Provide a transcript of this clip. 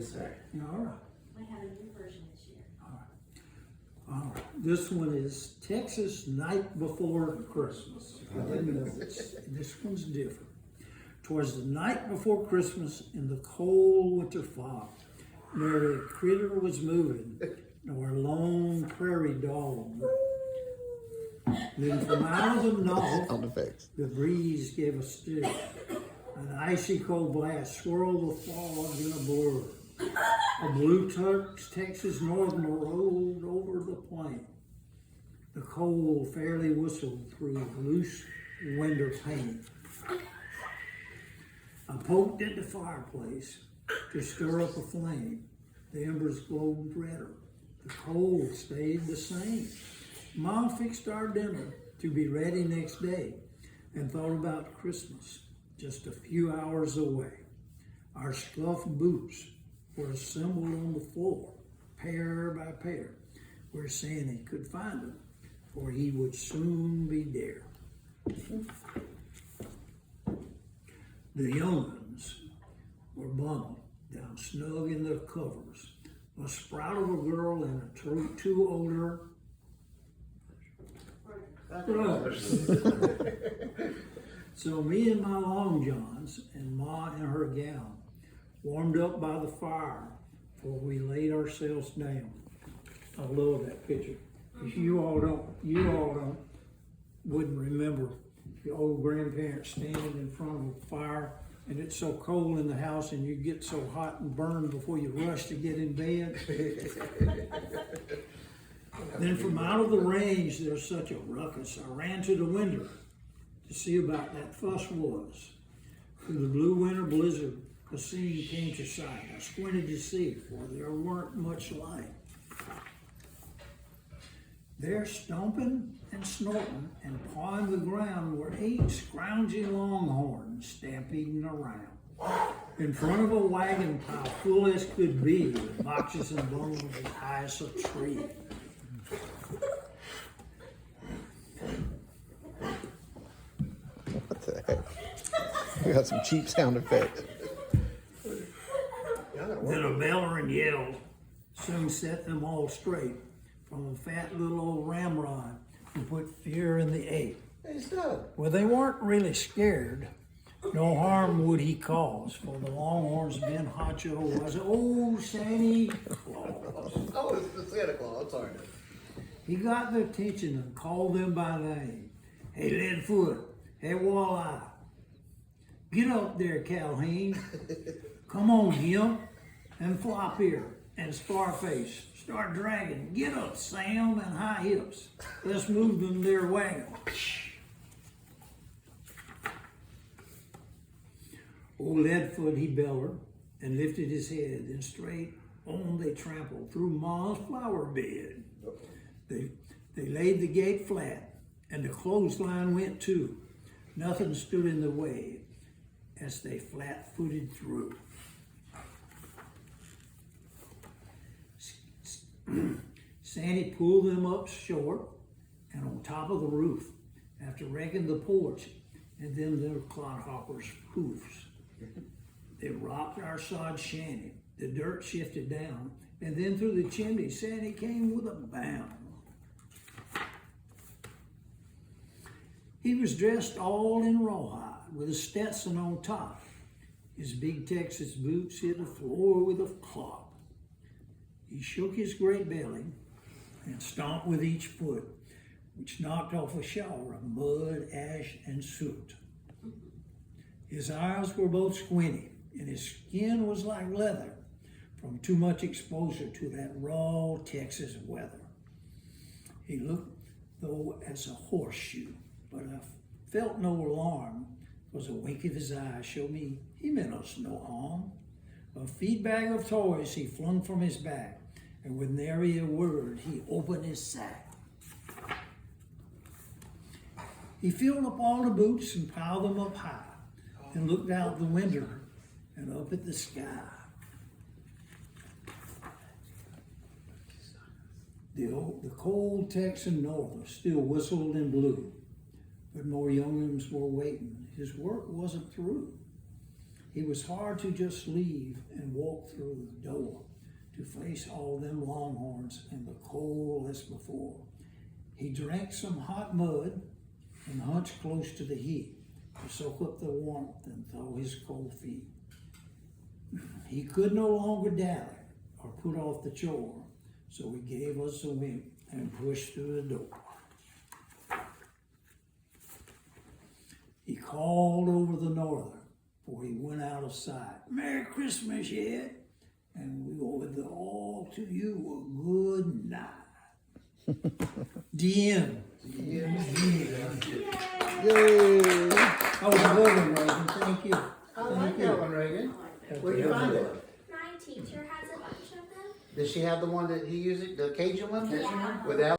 Yes, sir. All right. We have a new version this year. All right. This one is Texas Night Before Christmas. I didn't know this. This one's different. 'Twas the night before Christmas in the cold winter fog. Nary a critter was moving, nor a lone prairie dog. Then from out of the north, Sound effects. the breeze gave a stir. An icy cold blast swirled the fog in a blur. A blue Texas northerner rolled over the plain. The cold fairly whistled through the loose window pane. I poked at the fireplace to stir up a flame. The embers glowed redder. The cold stayed the same. Mom fixed our dinner to be ready next day and thought about Christmas just a few hours away. Our scuffed boots were assembled on the floor, pair by pair, where Santa could find them, for he would soon be there. The young ones were bundled down snug in their covers. A sprout of a girl and two older brothers. So me and my long johns and Ma in her gown warmed up by the fire before we laid ourselves down. I love that picture. You all wouldn't remember the old grandparents standing in front of a fire and it's so cold in the house and you get so hot and burned before you rush to get in bed. Then from out of the range there's such a ruckus. I ran to the window to see about that fuss was. Through the blue winter blizzard, a scene came to sight. I squinted to see, for there weren't much light. There, stomping and snorting and pawing the ground, were 8 scrounging longhorns stampeding around. In front of a wagon pile full as could be, with boxes and bundles as high as a tree. What the heck? We got some cheap sound effects. Then a bellering yell soon set them all straight from a fat little old ramrod who put fear in the ape. Hey, stop. Well, they weren't really scared. No harm would he cause, for the Longhorns' Ben Hacho was old Santa Claus. Oh, it's the Santa Claus. Sorry. He got their attention and called them by name. Hey, Leadfoot. Hey, Walleye. Get up there, Calhoun. Come on, Gimp. And Flop here. And Scarface. Start dragging. Get up, Sam and High Hips. Let's move them their wagon. Old Leadfoot, he bellowed and lifted his head, and straight on they trampled through Ma's flower bed. They laid the gate flat, and the clothesline went too. Nothing stood in the way as they flat-footed through. Sandy pulled them up short and on top of the roof after wrecking the porch and then their clodhoppers' hoofs. They rocked our sod shanty. The dirt shifted down, and then through the chimney, Sandy came with a bound. He was dressed all in rawhide with a Stetson on top. His big Texas boots hit the floor with a clop. He shook his great belly and stomped with each foot, which knocked off a shower of mud, ash, and soot. His eyes were both squinty, and his skin was like leather from too much exposure to that raw Texas weather. He looked, though, as a horseshoe, but I felt no alarm, because a wink of his eye showed me he meant us no harm. A feed bag of toys he flung from his back, and with nary a word he opened his sack. He filled up all the boots and piled them up high, and looked out the window and up at the sky. The cold Texan north still whistled and blew, but more young'uns were waiting. His work wasn't through. He was hard to just leave and walk through the door to face all them longhorns and the cold as before. He drank some hot mud and hunched close to the heat to soak up the warmth and thaw his cold feet. He could no longer dally or put off the chore, so he gave us a wink and pushed through the door. He called over the norther before he went out of sight. "Merry Christmas yet, and we owe it all to you a good night." The end. Yay! Oh, Bolin, Reagan, thank you. I like that one, Reagan. Where'd you find it? My teacher has a bunch of them. Does she have the one that he used, the Cajun one? Yeah. Without